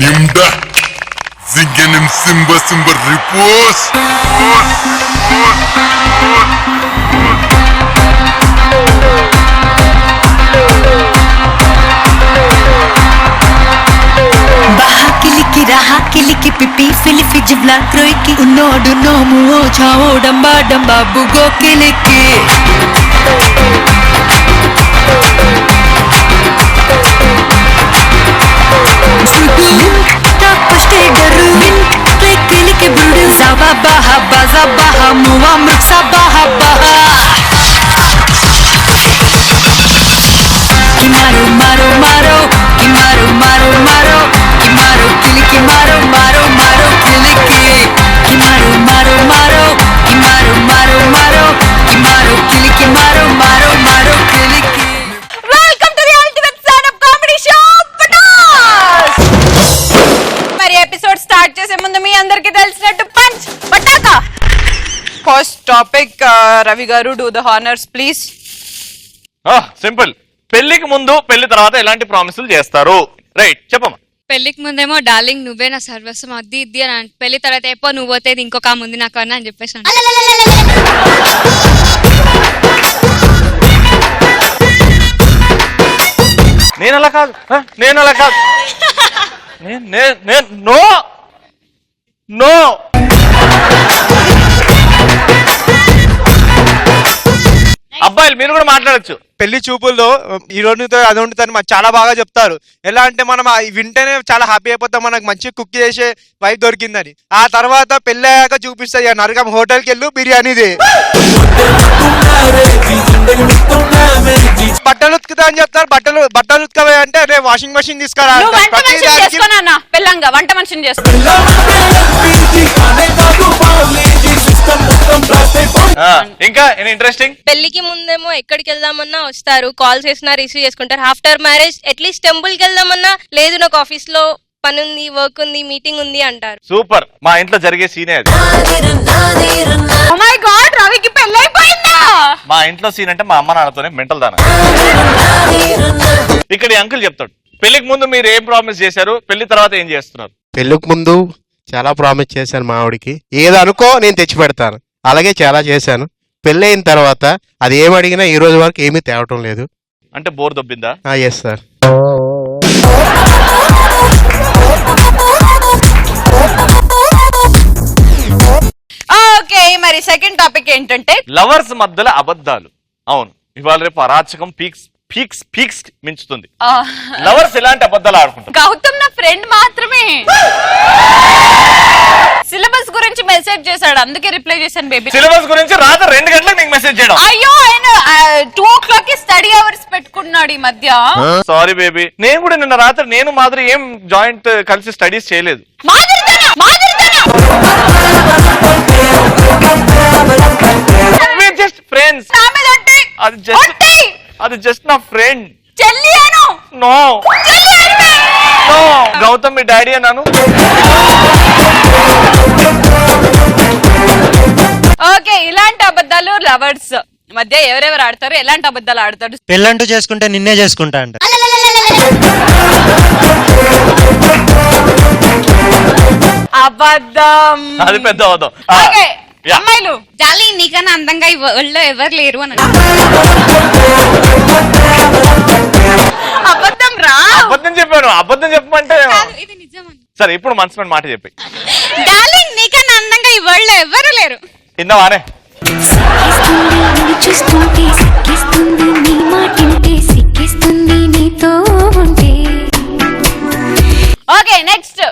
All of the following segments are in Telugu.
Nimda Zingenim Simba Simba Repose Baha kiliki raha kiliki pipi filifi jibla kroiki unnodu nomu o chao damba damba bugo kiliki Baha baza baha muwa muksa baha baha Kimaro maro maro Kimaro maro maro Kimaro kiliki maro maro maro kiliki Kimaro maro maro Kimaro maro maro Kimaro kiliki maro maro maro kiliki Welcome to the ultimate stand-up comedy show Patas మరి ఎపిసోడ్ స్టార్ట్ చేసే ముందు మీ అందరికీ తెలిసినట్టు punch Pataka first topic Ravi garu do the honours please simple పెళ్లికి ముందు పెళ్లి తర్వాత ఎలాంటి ప్రామిసులు చేస్తారు రైట్ చెప్పమ్మా పెళ్లికి ముందేమో డార్లింగ్ నువ్వే నా సర్వస్వం అది ఇది అని పెళ్లి తర్వాత ఎప్పో నువ్వు పోతే ఇంకొక ముందు నాకు అన్న అని చెప్పేసి నేను అలా కాదు నో నో అబ్బాయిలు మీరు కూడా మాట్లాడచ్చు పెళ్లి చూపుల్లో ఈ రోజుతో అది ఉంటుంది మాకు చాలా బాగా చెప్తారు. ఎలా అంటే మనం వింటేనే చాలా హ్యాపీ అయిపోతాం, మనకు మంచి కుక్ చేసే వైఫ్ దొరికిందని. ఆ తర్వాత పెళ్లి అయ్యాక చూపిస్తాయి నరకం హోటల్కి వెళ్ళు బిర్యానీది. బట్టలు ఉతుకుతా అని చెప్తారు, బట్టలు ఉతకవే అంటే రే వాషింగ్ మెషిన్ తీసుకురా. వంట మనిషిని ఇంకా ఇంట్రెస్టింగ్ పెళ్లికి ముందేమో ఎక్కడికి వెళ్దామన్నా వస్తారు, కాల్ చేసినా రిసీవ్ చేసుకుంటారు. ఆఫ్టర్ మ్యారేజ్ అట్లీస్ట్ టెంపుల్ కి వెళ్దామన్నా లేదు నాకు ఆఫీస్ లో పని ఉంది, వర్క్ ఉంది, మీటింగ్ ఉంది అంటారు. సూపర్. మా ఇంట్లో జరిగే సీనే అది. ఓ మై గాడ్ రవికి పెళ్ళైపోయిందా? మా ఇంట్లో సీన్ అంటే మా అమ్మ నాన్నతోనే మెంటల్ దాన. ఇక్కడ అంకుల్ చెప్తాడు పెళ్లికి ముందు మీరు ఏం ప్రామిస్ చేశారు, పెళ్లి తర్వాత ఏం చేస్తున్నారు? పెళ్లికి ముందు చాలా ప్రామిస్ చేశాను మా ఆవిడికి, ఏదో అనుకో నేను తెచ్చి పెడతాను, అలాగే చాలా చేశాను. పెళ్లి అయిన తర్వాత అది ఏం అడిగినా ఈ రోజు వరకు ఏమీ తేవటం లేదు. అంటే బోర్ దొబ్బిందా? Yes sir. ఓకే మరి సెకండ్ టాపిక్ ఏంటంటే లవర్స్ మధ్యలో అబద్ధాలు. అవును, ఇవాళ రేపు అరాచకం పీక్స్ పీక్స్ పీక్స్ మించుతుంది. లవర్స్ ఎలాంటి అబద్ధాలు ఆడుకుంటారు? గౌతమ్ నా ఫ్రెండ్ మాత్రమే. సిలబస్ గురించి మెసేజ్ చేశాడు, అందుకే రిప్లై చేశాను బేబీ. సిలబస్ గురించి రాత్రి 2 గంటలకు నీకు మెసేజ్ చేయడం? అయ్యో ఆయన 2 o'clock కి స్టడీ అవర్స్ పెట్టుకున్నాడు ఈ మధ్య. సారీ బేబీ, నేను కూడా నిన్న రాత్రి నేను మాదిరి ఏం జాయింట్ కలిసి స్టడీస్ చేయలేదు. Just friends. అది జస్ట్ నా ఫ్రెండ్. నో నో గౌతమ్ మీ డాడీ అన్నాను. ఓకే ఇలాంటి అబద్ధాలు లవర్స్ మధ్య ఎవరెవరు ఆడతారు, ఎలాంటి అబద్ధాలు ఆడతారు? పెళ్ళంటూ చేసుకుంటే నిన్నే చేసుకుంటా అంట. అబద్ధం. అది పెద్ద అబద్ధం. అమ్మాయిలు జాలి నీకన్నా అందంగా ఈ వరల్డ్ లో ఎవరు లేరు అని. అబద్ధం రా. అబద్ధం చెప్పాను. అబద్ధం చెప్పమంటే ఇది నిజం. సరే ఇప్పుడు మనసు మాట చెప్పి. డార్లింగ్ నీకన్నా అందంగా ఈ వరల్డ్ లో ఎవరు లేరు. విన్నావానే? Okay next.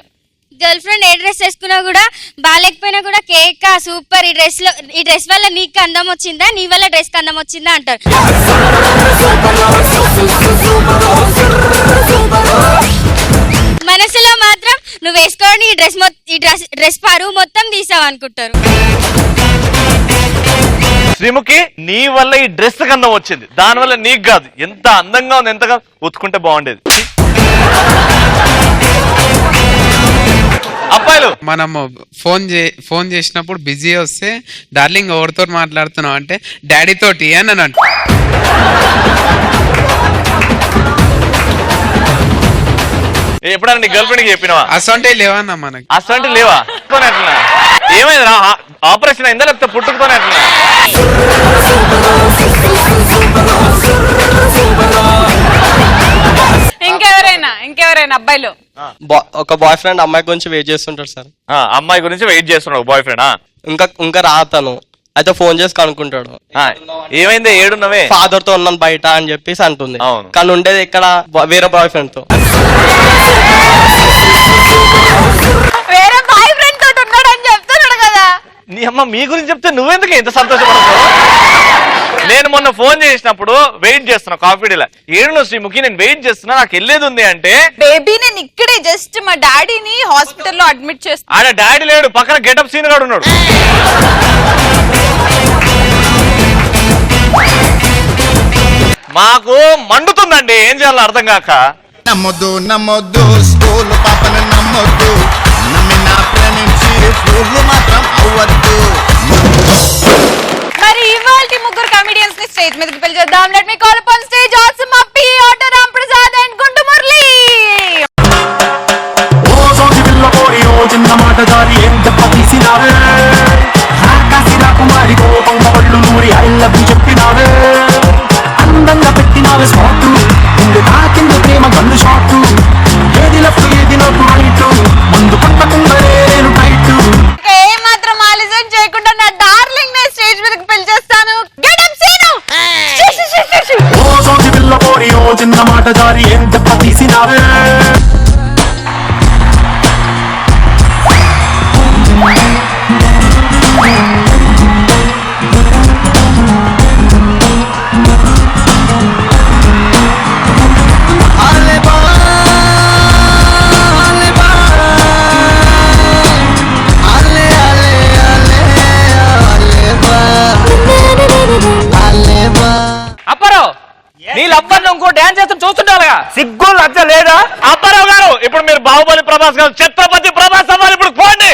గర్ల్ ఫ్రెండ్ ఏ డ్రెస్ వేసుకున్నా కూడా బాగాలేకపోయినా కూడా కేక్ సూపర్, ఈ డ్రెస్ వల్ల నీకు అందం వచ్చిందా, నీ వల్ల డ్రెస్ కి అందం వచ్చిందా అంటారు. మనసులో మాత్రం నువ్వు వేసుకోని ఈ డ్రెస్ పరువు మొత్తం తీసావు అనుకుంటారు. శ్రీముఖి నీ వల్ల ఈ డ్రెస్ కి అందం వచ్చింది, దాని వల్ల నీకు కాదు. ఎంత అందంగా ఉంది, ఎంతగా ఉతుకుంటే బాగుండేది. అబ్బాయి అబ్బాయిలు మనం ఫోన్ చేసినప్పుడు బిజీ వస్తే డార్లింగ్ ఎవరితో మాట్లాడుతున్నావు అంటే డాడీ తోటి అని అంట. ఎప్పుడన్నా నీ గర్ల్ ఫ్రెండ్ కి చెప్పినవా? అసంటే లేవన్నా మనకి. అసలు లేవా? ఎట్లా ఏమైందిరా? ఆపరేషన్ అయిందా లేకపోతే పుట్టుకతోనే ఎట్లా? ఇంకెవరైనా అబ్బాయిలు ఒక బాయ్ ఫ్రెండ్ అమ్మాయి గురించి వెయిట్ చేస్తుంటాడు సార్. అమ్మాయి గురించి వెయిట్ చేస్తున్నాడు బాయ్ ఫ్రెండ్. ఇంకా రాతను అయితే ఫోన్ చేసి కనుక్కుంటాడు. ఏమైంది ఏడున్నవే? ఫాదర్ తో ఉన్నాను బయట అని చెప్పేసి అంటుంది. అవును. కానీ ఉండేది ఇక్కడ వేరే బాయ్ ఫ్రెండ్ తో. వేరే బాయ్ ఫ్రెండ్ తోటి ఉన్నాడు అని చెప్తున్నాడు కదా. నీ అమ్మ మీ గురించి చెప్తే నువ్వెందుకు ఇంత సంతోషపడతావు? నేను మొన్న ఫోన్ చేసినప్పుడు వెయిట్ చేస్తున్నా కాఫీ డేలా. ఏడు శ్రీముఖి నేను వెయిట్ చేస్తున్నా, నాకు వెళ్ళేది ఉంది అంటే బేబీ నేను ఇక్కడే జస్ట్ మా డాడీని హాస్పిటల్లో అడ్మిట్ చేస్తా. ఆడ డాడీ లేడు, పక్కన గెటప్ సీన్ గాడు ఉన్నాడు. మాకు మండుతుందండి, ఏం చేయాలో అర్థం కాక. నమ్మొద్దు నమ్మొద్దు స్కూల్ పాపను నమ్మొద్దు, నమ్మినా ప్రేమించి ఫూళ్ళు మాత్రం అవ్వద్దు. మరి ఇవాల్టి ముగ్గురు కమెడియన్స్ ని స్టేజ్ మీదకి పిలిచేద్దాం. Let me call upon stage awesome Appi, auto Ram Prasad and Gundu Murali. ఓ సోచి పిల్ల పోరి ఓ చిన్న మాట జారి ఏం చెప్ప తీసినావే, ఆకాశి రాకుమారి కోపంగా పళ్ళు నూరి ఐ లవ్ యు చెప్పినావే, అందంగా పెట్టినావే స్పాట్, ముందు తాకింది ప్రేమ గన్ను షాట్, ఏది లెఫ్ట్ ఏది నాకు రైట్, ముందు పట్టకుండా నేను టైట్. ఏ మాత్రం ఆలస్యం చేయకుండా నా డార్లింగ్ ని స్టేజ్ మీదకి పిలిచేస్తాను. గెటప్ సీను. ఓ సోచి పిల్ల పోరి ఓ చిన్న మాట జారి ఏం చెప్ప తీసినావే. అప్పారావు నీళ్ళు అబ్బాయి ఇంకో డాన్స్ చేస్తూ చూస్తుంటారుగా, సిగ్గు లజ్జ లేదా? అప్పారావు గారు ఇప్పుడు మీరు బాహుబలి ప్రభాస్ గారు, ఛత్రపతి ప్రభాస్ అవ్వాలి, ఇప్పుడు పోండి.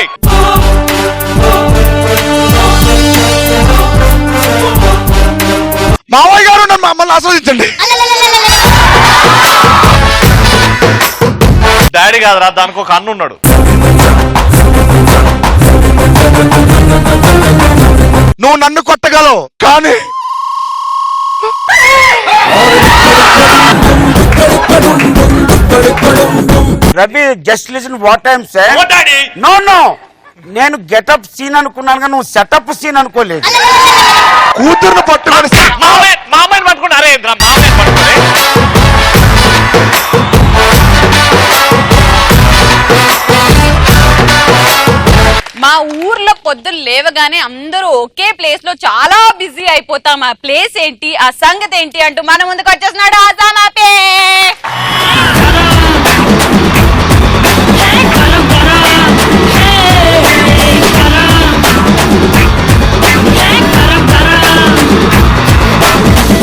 మావయ్య గారు నన్ను మమ్మల్ని ఆస్వాదించండి. డాడీ కాదురా, దానికి ఒక అన్ను ఉన్నాడు. నువ్వు నన్ను కొట్టగలవు కానీ Ravi just listen what I'm saying. No no, నేను గెటప్ సీన్ అనుకున్నాను కానీ నువ్వు సెటప్ సీన్ అనుకోలేదు. కూతురును పట్టుకొని మామయ్యని పట్టుకుంటే అరే మామయ్యని పట్టుకుని మా ఊర్లో పొద్దున్న లేవగానే అందరూ ఒకే ప్లేస్ లో చాలా బిజీ అయిపోతాం. ఆ ప్లేస్ ఏంటి, ఆ సంగతి ఏంటి అంటూ మన ముందుకు వచ్చేస్తున్నాడు ఆసామ్ అప్పి.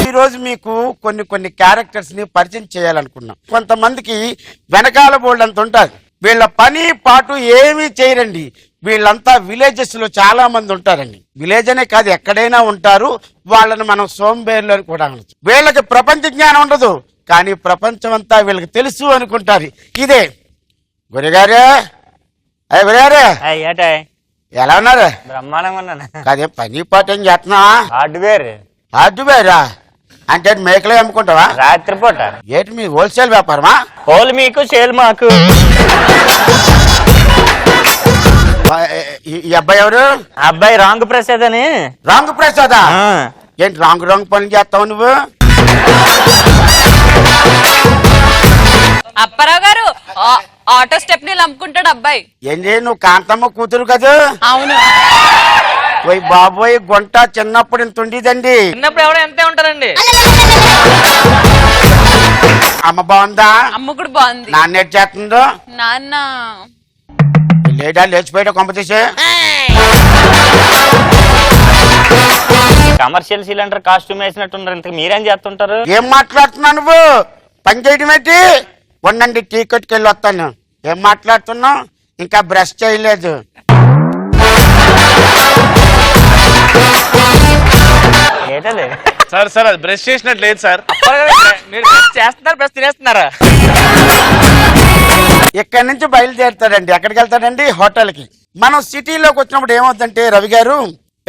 ఈరోజు మీకు కొన్ని క్యారెక్టర్స్ ని పరిచయం చేయాలనుకున్నాం. కొంతమందికి వెనకాల బోల్డ్ అంత ఉంటారు, వీళ్ళ పని పాటు ఏమీ చేయరండి. వీళ్ళంతా విలేజెస్ లో చాలా మంది ఉంటారండి. విలేజ్ అనే కాదు, ఎక్కడైనా ఉంటారు. వాళ్ళని మనం సోంబేర్లు అని కూడా అనొచ్చు. వీళ్ళకి ప్రపంచ జ్ఞానం ఉండదు, కానీ ప్రపంచం అంతా వీళ్ళకి తెలుసు అనుకుంటారు. ఇదే గురిగారే. అయ్య గురిగారే, ఎలా ఉన్నారు? బ్రహ్మాండంగా ఉన్నాను. అదే పని పాట ఏం చేస్తున్నావా? హార్డ్వేరా అంటే మేకలే అమ్ముకుంటావా? రాత్రిపూట ఏంటి మీ హోల్సేల్ వ్యాపారమా? హోల్ మీకు సేల్ మాకు. ఈ అబ్బాయి ఎవరు? అబ్బాయి రాంగ్ ప్రసాద్ అని. రాంగ్ ప్రసాదా? ఏంటి రాంగ్ పనులు చేస్తావు నువ్వు? అప్పారావు గారు ఆటో స్టెప్ ని అమ్ముకుంటాడు అబ్బాయి. ఏంటి నువ్వు కాంతమ్మ కూతురు కదా? అవును. పోయి బాబోయ్, గుంట చిన్నప్పుడు ఇంత ఉండేదండి. చిన్నప్పుడు ఎవడో ఎంతే ఉంటారండి. అమ్మ బాగుందా? అమ్మ కూడా బాగుంది. నాన్న ఎట్ చేస్తుందో? నాన్న లేడా లేచిపోయాడు కొంపతీసే? కమర్షియల్ సిలిండర్ కాస్ట్యూమ్ వేసినట్టున్నారు. ఇంతకు మీరేం చేస్తుంటారు? ఏం మాట్లాడుతున్నావు నువ్వు? పని చేయడం ఏంటి? ఉండండి టీ కొట్టుకెళ్ళి వస్తాను. ఏం మాట్లాడుతున్నావు? ఇంకా బ్రష్ చేయలేదు. ఏంటది సార్? సార్ అది బ్రష్ చేసినట్టు లేదు సార్. మీరు బ్రష్ చేస్తున్నారు, బ్రష్ తినేస్తున్నారా? ఇక్కడి నుంచి బయలుదేరుతాడండి. ఎక్కడికి వెళ్తాడండి? హోటల్కి. మనం సిటీలోకి వచ్చినప్పుడు ఏమవుతుందంటే రవి గారు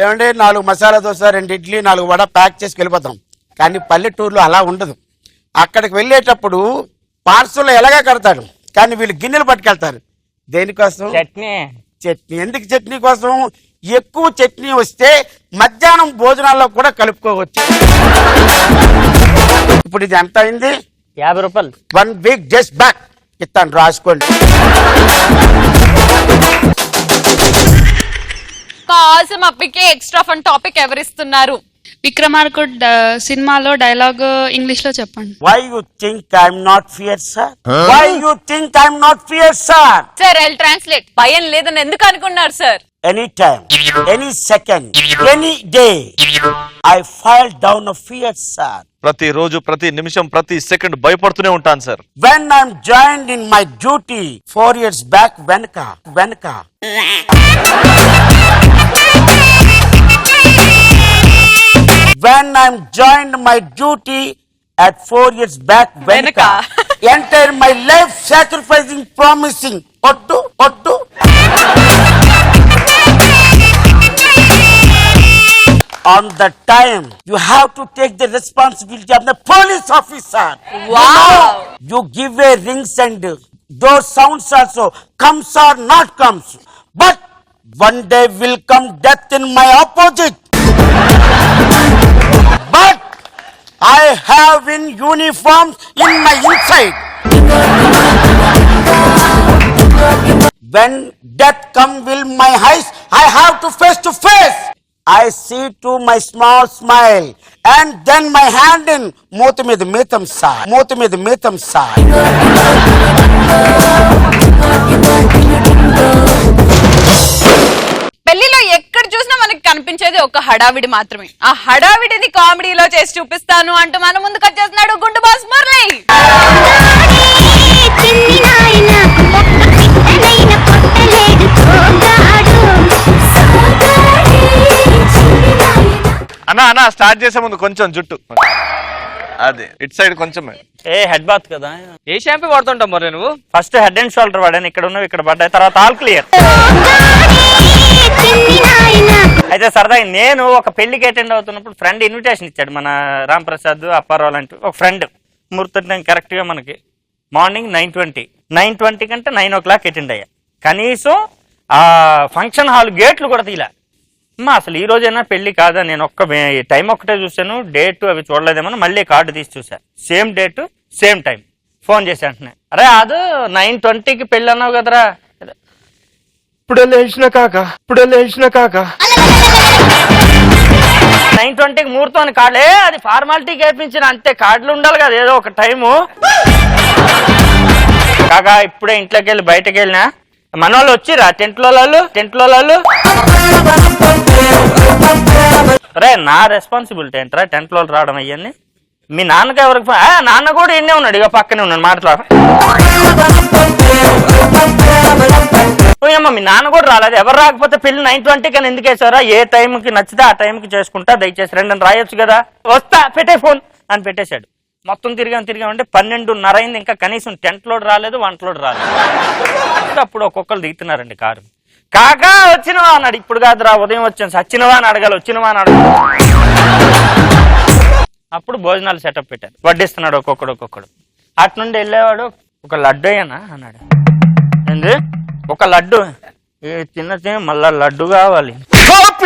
ఏమంటే 4 మసాలా దోశ, 2 ఇడ్లీ, 4 వడ ప్యాక్ చేసి వెళ్ళిపోతాం. కానీ పల్లెటూరులో అలా ఉండదు. అక్కడికి వెళ్ళేటప్పుడు పార్సల్ ఎలాగా కడతాడు, కానీ వీళ్ళు గిన్నెలు పట్టుకెళ్తారు. దేనికోసం? చట్నీ. చట్నీ. ఎందుకు చట్నీ కోసం? ఎక్కువ చట్నీ వస్తే మధ్యాహ్నం భోజనాల్లో కూడా కలుపుకోవచ్చు. ఇప్పుడు ఇది ఎంత అయింది? 50 రూపాయలు. 1 వీక్ జస్ట్ బ్యాక్ ఇస్తాను, రాసుకోండి. కాసం అప్పటికే ఎక్స్ట్రా ఫన్ టాపిక్ ఎవరిస్తున్నారు? విక్రమార్కుడ్ సినిమాలో డైలాగ్ ఇంగ్లీష్ లో చెప్పండి. Why you think I'm not fear, sir? Why you think I'm not fear, sir? Sir I translate. భయం లేదని ఎందుకు అనుకున్నారు sir? Anytime, any second, any day, I fall down of fear, sir. ప్రతి రోజు, ప్రతి నిమిషం, ప్రతి సెకండ్ భయపడుతూనే ఉంటాను sir. When I'm joined in my duty 4 years back, వెనక. When I'm joined my duty at 4 years back, వెనక. Entire my life sacrificing, promising. ఒట్టు. On the time, you have to take the responsibility of the police officer. Wow! You give a rings and those sounds also comes or not comes. But one day will come death in my opposite. But I have in uniform in my inside. When death come will my eyes, I have to face. I see to my small smile and then my hand in మూతి మీద మీతం సార్. పెళ్లిలో ఎక్కడ చూసినా మనకి కనిపించేది ఒక హడావిడి మాత్రమే. ఆ హడావిడిని కామెడీలో చేసి చూపిస్తాను అంటూ మన ముందుకు వచ్చేస్తున్నాడు గుండు బాస్ మురళి. అన్నా స్టార్ట్ చేసే ముందు కొంచెం జుట్టు అది ఇటు సైడ్ కొంచెం. హెడ్ బాత్ కదా. ఏ షాంపూ వాడుతుంటావు మరి నువ్వు? ఫస్ట్ హెడ్ అండ్ షోల్డర్ వాడాను, ఇక్కడ ఉన్నవి ఇక్కడ పడ్డాయి, తర్వాత ఆల్ క్లియర్. అయితే సరదాగా నేను ఒక పెళ్లికి అటెండ్ అవుతున్నప్పుడు ఫ్రెండ్ ఇన్విటేషన్ ఇచ్చాడు. మన రామ్ ప్రసాద్, అప్పారావు లాంటి ఒక ఫ్రెండ్. ముహూర్తం కరెక్ట్ గా మనకి మార్నింగ్ 9:20 కంటే 9 o'clock అటెండ్ అయ్యా. కనీసం ఆ ఫంక్షన్ హాల్ గేట్లు కూడా తీలా. అసలు ఈ రోజైనా పెళ్లి కాదా, నేను టైం ఒక్కటే చూసాను, డేట్ అవి చూడలేదేమో, మళ్ళీ కార్డు తీసి చూసా, same date same time. Phone చేసి అంటున్నా, అరే అది 9:20కి పెళ్ళి అన్నావు కదరా. ఇప్పుడే లేచిన కాక 9:20కి ముహూర్తం అని కార్డులే, అది ఫార్మాలిటీకి వేయించిన అంతే, కార్డులు ఉండాలి కదా ఏదో ఒక టైము. కాక ఇప్పుడే ఇంట్లోకి వెళ్ళి బయటకు వెళ్ళినా, మన వాళ్ళు వచ్చిరా టెంట్లో వాళ్ళు. రే నా రెస్పాన్సిబిలిటీ ఏంట్రా టెంట్లో వాళ్ళు రావడం అయ్యని. మీ నాన్నకి ఎవరికి నాన్న కూడా ఎన్నే ఉన్నాడు, ఇక పక్కనే ఉన్నాడు మాట్లాడ. మీ నాన్న కూడా రాలేదు. ఎవరు రాకపోతే పెళ్లి 9:20 అని ఎందుకు వేసారా? ఏ టైంకి నచ్చితే ఆ టైంకి చేసుకుంటా, దయచేసి రండి అని రాయొచ్చు కదా. వస్తా పెట్టే ఫోన్ అని పెట్టేశాడు. మొత్తం తిరిగామంటే 12:30 అయింది, ఇంకా కనీసం టెంట్లోడు రాలేదు, వంటలోడు రాలేదు. అప్పుడు ఒక్కొక్కరు దిగుతున్నారండి కారు. కాకా వచ్చినవా అన్నాడు. ఇప్పుడు కాదురా ఉదయం వచ్చాను. సచ్చినవా అని అడగాలి, వచ్చినవా అని అడగాలి. అప్పుడు భోజనాలు సెటప్ పెట్టారు, వడ్డిస్తున్నాడు ఒక్కొక్కడు. అటు నుండి వెళ్ళేవాడు, ఒక లడ్డు అయ్యానా అన్నాడు. ఏంది ఒక లడ్డు? తిన్నదే మళ్ళా లడ్డు కావాలి.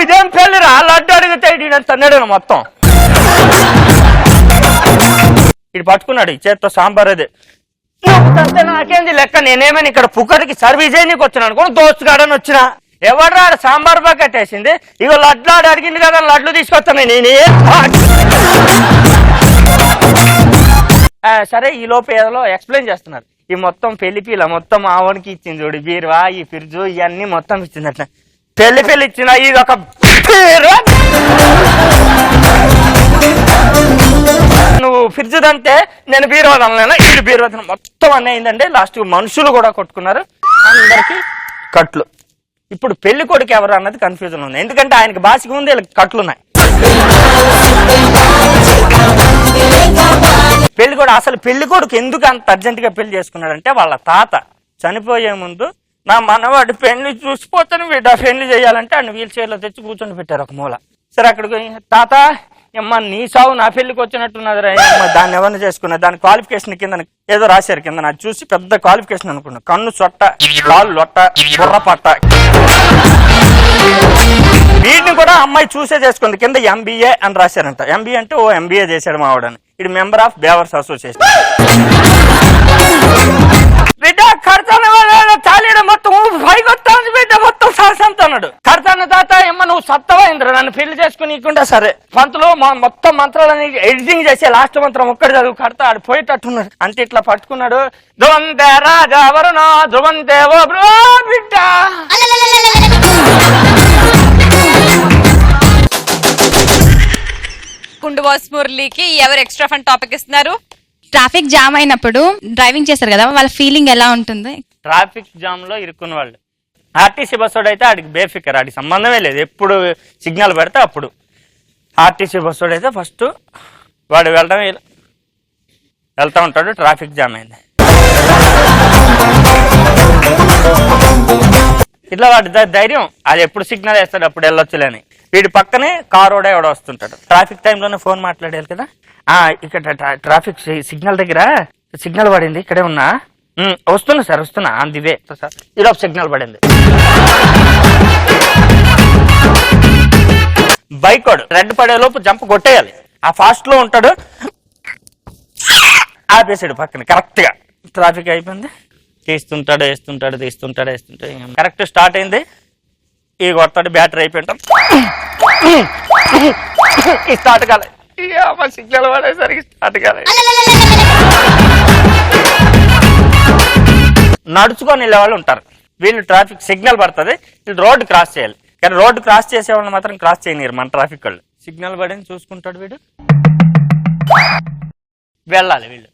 ఇదేం పెళ్ళిరా, లడ్డు అడిగితే తన్నాడు మొత్తం. ఇటు పట్టుకున్నాడు, ఈ చేత్తో సాంబార్ అదే. నాకేంది లెక్క, నేనేమని ఇక్కడ పుక్కడికి సర్వీస్ చేయడానికి వచ్చినాను కూడా, దోస్తుగాడని వచ్చినా. ఎవడ్రా సాంబార్ బకెట్ వేసింది, ఇగో లడ్లు ఆడు అడిగింది కదా, లడ్లు తీసుకొస్తాను నేను. సరే ఈ లోపు ఏదో ఎక్స్ప్లెయిన్ చేస్తున్నారు. ఈ మొత్తం పెళ్లిపిల్ల మొత్తం ఆవనికి ఇచ్చింది, చూడు బీరువా, ఈ ఫ్రిడ్జ్ ఇవన్నీ మొత్తం ఇచ్చింది. అట్లా పెళ్లి ఇచ్చిన ఇది ఒక నువ్వు ఫ్రిడ్జ్ అంటే నేను బీరువా అనలేనా, ఇది బీరువా మొత్తం అన్నీ అయిందండి. లాస్ట్ మనుషులు కూడా కొట్టుకున్నారు, అందరికి కట్లు. ఇప్పుడు పెళ్లి కొడుకు ఎవరు అన్నది కన్ఫ్యూజన్ ఉంది, ఎందుకంటే ఆయనకి భాషకి ముందు వీళ్ళకి కట్లు ఉన్నాయి. పెళ్లి కూడా అసలు పెళ్లి కొడుకు ఎందుకు అంత అర్జెంట్ గా పెళ్లి చేసుకున్నాడంటే వాళ్ళ తాత చనిపోయే ముందు నా మనవాడి పెళ్లి చూసిపోతాను వీడు పెళ్లి చేయాలంటే ఆయన వీల్ చైర్ లో తెచ్చి కూర్చొని పెట్టారు ఒక మూల. సరే అక్కడికి తాత అమ్మ నీ సావు నా పెళ్లికి వచ్చినట్టున్నది రా, దాన్ని ఎవరిని చేసుకున్నా దాని క్వాలిఫికేషన్ కింద ఏదో రాశారు కింద, నాకు చూసి పెద్ద క్వాలిఫికేషన్ అనుకున్నా, కన్ను చొట్ట, కాళ్ళు లొట్ట, బుర్ర పట్ట. వీటిని కూడా అమ్మాయి చూసే చేసుకుంది, కింద MBA అని రాశారంట. MBA అంటే ఓ MBA చేశాడు మావాడని. ఇది మెంబర్ ఆఫ్ బేవర్స్ అసోసియేషన్. బిడ్డ కడతాను తాళీడ మొత్తం పైకొస్తాను బిడ్డ మొత్తం సాసంత అన్నాడు. కడతాను తాత ఏమో నువ్వు సత్తవైంద్ర నన్ను పెళ్లి చేసుకుని ఇకుండా. సరే పంతులు మొత్తం మంత్రాలని ఎడిటింగ్ చేసే లాస్ట్ మంత్రం ఒక్కటి చదువు కడతా ఆడు పోయేటట్టున్నాడు. అంటే ఇట్లా పట్టుకున్నాడు, ధ్రువంతే రాజా వరుణ ధ్రువంతేవో బిడ్డ. కుండువాస్ మురళికి ఎవరు ఎక్స్ట్రా ఫన్ టాపిక్ ఇస్తున్నారు? ట్రాఫిక్ జామ్ అయినప్పుడు డ్రైవింగ్ చేస్తారు కదా, వాళ్ళ ఫీలింగ్ ఎలా ఉంటుంది? ట్రాఫిక్ జామ్ లో ఇరుక్కున్న వాళ్ళు. ఆర్టీసీ బస్సు అయితే ఆడికి బేఫికర్, ఆడికి సంబంధమే లేదు, ఎప్పుడు సిగ్నల్ పెడితే అప్పుడు. ఆర్టీసీ బస్సు అయితే ఫస్ట్ వాడు వెళ్తా ఉంటాడు, ట్రాఫిక్ జామ్ అయింది ఇట్లా వాడి ధైర్యం, అది ఎప్పుడు సిగ్నల్ వేస్తాడు అప్పుడు వెళ్ళొచ్చులేని. వీడి పక్కనే కారోడే ఎవడో వస్తుంటాడు, ట్రాఫిక్ టైంలోనే ఫోన్ మాట్లాడేయాలి కదా. ఇక్కడ ట్రాఫిక్ సిగ్నల్ దగ్గర సిగ్నల్ పడింది, ఇక్కడే ఉన్నా, వస్తున్నా సార్ వస్తున్నా అందివే సార్, ఈలోపు సిగ్నల్ పడింది. బైక్ వాడు రెడ్ పడే లోపు జంప్ కొట్టేయాలి, ఆ ఫాస్ట్ లో ఉంటాడు, ఆపేసాడు పక్కన కరెక్ట్ గా. ట్రాఫిక్ అయిపోయింది, తీస్తుంటాడు వేస్తుంటాడు తీస్తుంటాడు వేస్తుంటాడు, కరెక్ట్ స్టార్ట్ అయింది, ఈ కొడతాడు, బ్యాటరీ అయిపోయింటాం, స్టార్ట్ కాలే, సిగ్నల్ పడేసరికి స్టార్ట్ కాలే. నడుచుకొని వెళ్ళే వాళ్ళు ఉంటారు, వీళ్ళు ట్రాఫిక్ సిగ్నల్ పడుతుంది, వీళ్ళు రోడ్డు క్రాస్ చేయాలి, కానీ రోడ్డు క్రాస్ చేసే వాళ్ళు మాత్రం క్రాస్ చేయనియరు మన ట్రాఫిక్ వాళ్ళు. సిగ్నల్ పడింది చూసుకుంటాడు వీడు, వెళ్ళాలి వీళ్ళు.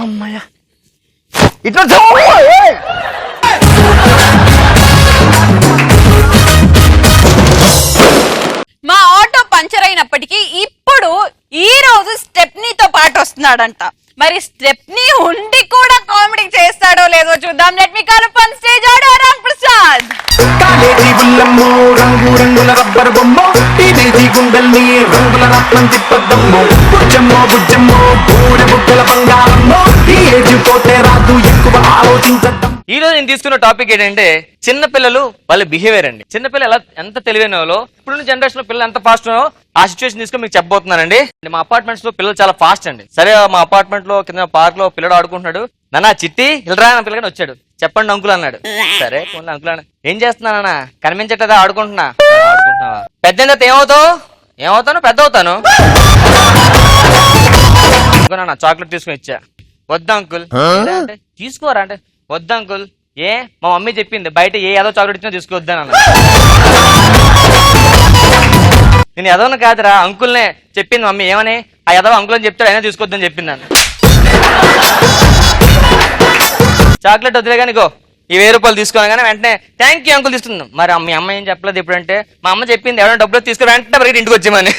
అమ్మయ్య ఇట్లా మా ఆటో పంచర్ అయినప్పటికీ ఇప్పుడు ఈ రోజు స్టెప్నీతో పాటు వస్తున్నాడంట. మరి స్టెప్నీ ఉండి కూడా కామెడీ చేస్తాడో లేదో చూద్దాం. Let me call up on stage Ram Prasad. College బుల్లమ్మో రంగు రంగుల రబ్బర్ బొమ్మో, టీనేజీ గుండెల్ని రంగుల రత్నం తిప్పద్దమ్మో, బుజ్జమ్మో బుజ్జమ్మో బూరె బుగ్గల బంగారమ్మో, ఈ ఏజ్ పోతే రాదు ఎక్కువ ఆలోచించద్దం. ఈ రోజు నేను తీసుకున్న టాపిక్ ఏంటంటే చిన్న పిల్లలు వాళ్ళ బిహేవియర్ అండి. చిన్నపిల్లలు ఎలా ఎంత తెలివైన వాళ్ళు, ఇప్పుడున్న జనరేషన్ లో పిల్లలు ఎంత ఫాస్ట్ ఆ సిచ్యువేషన్ తీసుకుని మీకు చెప్పబోతున్నానండి. మా అపార్ట్మెంట్స్ లో పిల్లలు చాలా ఫాస్ట్ అండి. సరే మా అపార్ట్మెంట్ లో కింద పార్క్ లో పిల్లడు ఆడుకుంటున్నాడు, నాన్న చిట్టి ఇల్రా నా పిల్లగాని వచ్చాడు, చెప్పండి అంకుల్ అన్నాడు. సరే అంకుల్ అన్న ఏం చేస్తున్నానా, కనిపించట్లేదా, ఆడుకుంటున్నా. ఆడుకుంటున్నావా, పెద్ద ఏమవుతావు, ఏమవుతాను, పెద్ద అవుతాను. చాక్లెట్ తీసుకుని ఇచ్చా, వద్దా అంకుల్ అంటే తీసుకోరా అంటే వద్దా అంకుల్, ఏ మా మమ్మీ చెప్పింది బయట ఏ ఏదో చాక్లెట్ ఇచ్చినా తీసుకోవద్దాను అన్న. నేను ఎదవను కాదురా, అంకుల్నే చెప్పింది మమ్మీ, ఏమని ఆ ఎదవ అంకుల్ అని చెప్తాడు అయినా తీసుకోవద్దని చెప్పింది నన్ను. చాక్లెట్ వదిలే కానీ గో ఈ 1000 రూపాయలు తీసుకున్నా కానీ వెంటనే థ్యాంక్ యూ అంకుల్ తీసుకున్నాను. మరి మీ అమ్మ ఏం చెప్పలేదు ఇప్పుడంటే, మా అమ్మ చెప్పింది ఎవరైనా డబ్బులు తీసుకుని వెంటనే బయట ఇంటికి వచ్చామని.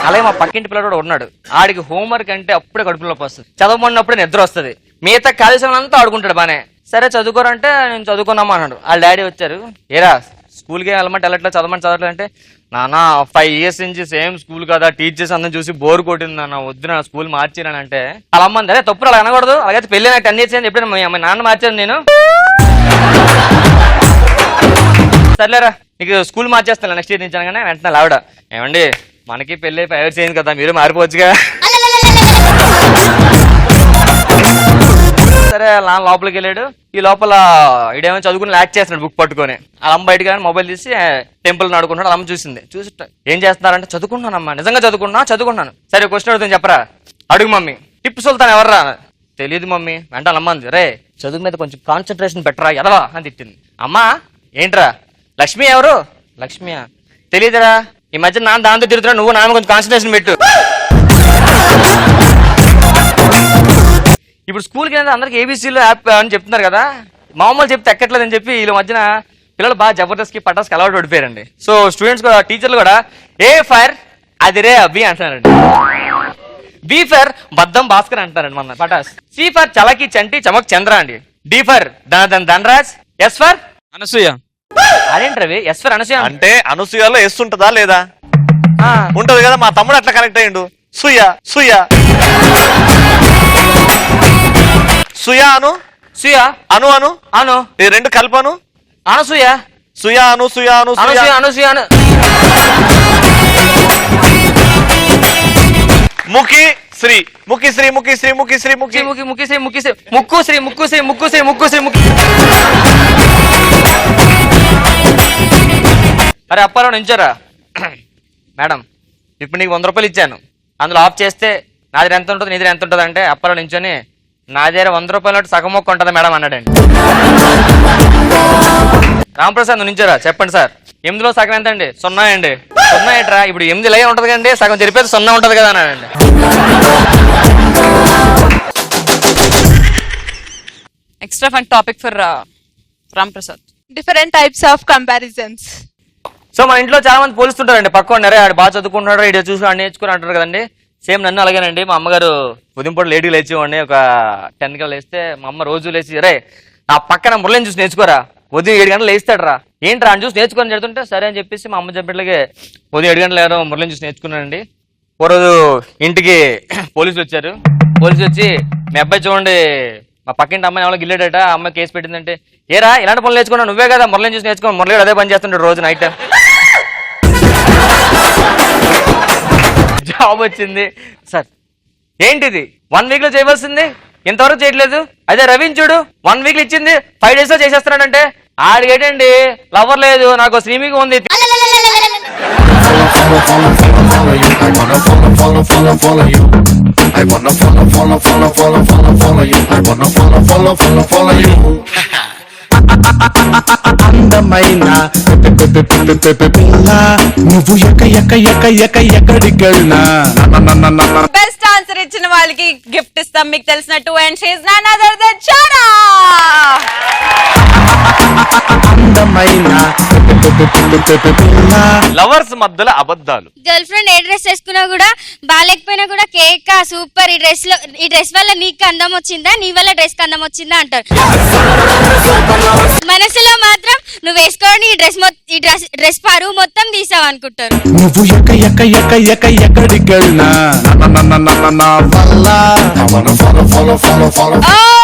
అలాగే మా పక్కింటి పిల్లడు ఉన్నాడు, ఆడికి హోంవర్క్ అంటే అప్పుడే కడుపులోకి వస్తుంది, చదవమన్నప్పుడే నిద్ర వస్తుంది, మిగతా ఖాళీ సమయం అంతా ఆడుకుంటాడు బానే. సరే చదువుకోరంటే నేను చదువుకున్నామా అన్నాడు. వాళ్ళ డాడీ వచ్చారు, ఏరా స్కూల్కి వెళ్ళమంటే వెళ్ళట్లేదు, చదవమంటే చదవట్లేదు అంటే, నాన్న 5 years నుంచి సేమ్ స్కూల్ కదా, టీచర్స్ అందరం చూసి బోర్ కొట్టింది నాన్న, వద్దు నా స్కూల్ మార్చినానంటే అలా అమ్మంది. అదే తప్పుడు అలా అనకూడదు, అలాగైతే పెళ్ళి నాకు 10 years అని ఎప్పుడైనా మీ నాన్న మార్చాను నేను. సర్లేరా నీకు స్కూల్ మార్చేస్తాను నెక్స్ట్ ఇయర్ నుంచి అనగానే వెంటనే ఆవిడ, ఏమండి మనకి పెళ్ళి 5 years అయింది కదా, మీరు మారిపోవచ్చుగా. సరే నాన్న లోపలికి వెళ్ళాడు, ఈ లోపల ఇడేమో చదువుకుని లాక్ చేస్తున్నాడు బుక్ పట్టుకొని. అలా అమ్మ బయట కానీ మొబైల్ తీసి టెంపుల్ ఆడుకుంటున్నాడు. అమ్మ చూసింది, చూసి ఏం చేస్తున్నారంటే చదువుకున్నానమ్మా, నిజంగా చదువుకున్నాను. సరే క్వశ్చన్ అడుగుతాను చెప్పరా, అడుగు మమ్మీ. టిప్పు సుల్తాన్ ఎవర్రా, తెలియదు మమ్మీ. వెంటనే అమ్మ అంది, రే చదువు మీద కొంచెం కాన్సన్ట్రేషన్ పెట్టరా ఎదవా అని తిట్టింది. అమ్మా ఏంట్రా, లక్ష్మి ఎవరు, లక్ష్మియా, తెలియదురా, ఈ మధ్య నాన్న దాంతో తిరుగుతున్నా, నువ్వు నాన్న కొంచెం కాన్సన్ట్రేషన్ పెట్టు. ఇప్పుడు స్కూల్కి వెళ్ళిన అందరికి ఏబీసీలో యాప్ అని చెప్తున్నారు కదా, మామూలు చెప్తే ఎక్కట్లేదని చెప్పి వీళ్ళ మధ్యన పిల్లలు బాగా జబర్దస్త్కి పటాస్కి అలవాటు పడిపోయారండి. సో స్టూడెంట్స్ కూడా టీచర్లు కూడా ఏ ఫర్ అది రే అభి అంటున్నారండి. బి ఫర్ బద్దం భాస్కర్ అంటారండి మన పటాస్. సి ఫర్ చలకి చంటి చమక్ చంద్ర అండి. D for Dhanraj. S for Anasuya. అదేంటి రవి ఎస్ ఫర్ అనసూయ అంటే అనసూయలో ఎస్ ఉంటుందా లేదా? ఉంటది కదా, మా తమ్ముడు అట్లా కనెక్ట్ అయ్యిండు. సుయ సుయ సుయ అను సుయ అను అను అను ఈ రెండు కల్పను అనసూయ సుయ అను సుయ అను అనసూయ అనసూయ అను. ముఖి శ్రీ ముఖి శ్రీ ముఖి శ్రీ ముఖి శ్రీ ముఖి ముఖి ముఖి శ్రీ ముఖి శ్రీ ముక్కు శ్రీ ముక్కు శ్రీ ముక్కు శ్రీ ముక్కు శ్రీ ముక్కు. అరే అప్పారావు నించారా? మేడం ఇప్పుడు నీకు 100 రూపాయలు ఇచ్చాను, అందులో ఆఫ్ చేస్తే నాది ఎంత ఉంటుంది నీది ఎంత ఉంటుంది అంటే అప్పారావు నించొని నా దగ్గర 100 రూపాయల సగం మొక్క ఉంటుంది మేడం అన్నాడండి. రామప్రసాద్ నువ్వు నించారా? చెప్పండి సార్ 8లో సగం ఎంత అండి? 0 అండి. 0 ఏంట్రా? ఇప్పుడు 8 లే ఉంటుంది కండి, సగం జరిపేది 0 ఉంటుంది కదా అన్నాడండి. Extra fun topic for Ram Prasad. Different types of comparisons. So మన ఇంట్లో చాలా మంది పోలిస్తుంటారండి, పక్కన ఆడు బాగా చదువుకుంటున్నాడు, ఇటు చూసి ఆడు నేర్చుకుని అంటారు కదండి. సేమ్ నన్ను అలాగేనండి. మా అమ్మగారు ఉదయం పూట లేట్గా లేచేవాడిని, ఒక 10 గంటలు లేస్తే మా అమ్మ రోజు లేచి రే నా పక్కన మురళిని చూసి నేర్చుకోరా, ఉదయం 7 గంటలు లేస్తాడు రా, ఏంట్రా అని చూసి నేర్చుకొని చెడుతుంటే సరే అని చెప్పేసి మా అమ్మ చెప్పినట్లకే ఉదయం 7 గంటలు లేవడం మురళిని చూసి నేర్చుకున్నానండి. ఓ రోజు ఇంటికి పోలీసులు వచ్చారు. పోలీసులు వచ్చి మీ అబ్బాయి చూడండి మా పక్కింటి అమ్మాయి ఎవరో గిల్లాడట, ఆ అమ్మాయి కేసు పెట్టిందంటే ఏరా ఇలాంటి పనులు నేర్చుకున్నావు నువ్వే కదా, మురళిని చూసి నేర్చుకో, మురళి అదే పని చేస్తుంటాడు రోజు నైట్ టైం. జాబ్ వచ్చింది సార్. ఏంటిది 1 వీక్ లో చేయవలసింది ఇంతవరకు చేయట్లేదు, అదే రవిని చూడు 1 వీక్ ఇచ్చింది 5 days లో చేసేస్తున్నాడంటే ఆడికేటండి లవర్ లేదు, నాకు శ్రీమికి ఉంది. అందమైన పిల్ల నువ్వు ఎక్కడికెళ్ళినా. బెస్ట్ ఆన్సర్ ఇచ్చిన వాళ్ళకి గిఫ్ట్ ఇస్తాం మీకు తెలిసినట్టు. And she is none other than చానా. అందమైన లవర్స్ మధ్యలో అబద్ధాలు. గర్ల్ ఫ్రెండ్ ఏ డ్రెస్ వేసుకున్నా కూడా బాగాలేకపోయినా కూడా కేక్ సూపర్, ఈ డ్రెస్ వల్ల నీకు అందం వచ్చిందా, నీ వల్ల డ్రెస్ కి అందం వచ్చిందా అంటారు. మనసులో మాత్రం నువ్వు వేసుకోవడం ఈ డ్రెస్ పరువు మొత్తం తీసావు అనుకుంటారు. నువ్వు ఎక్కడికెళ్ళినా నా వల్ల. ఓ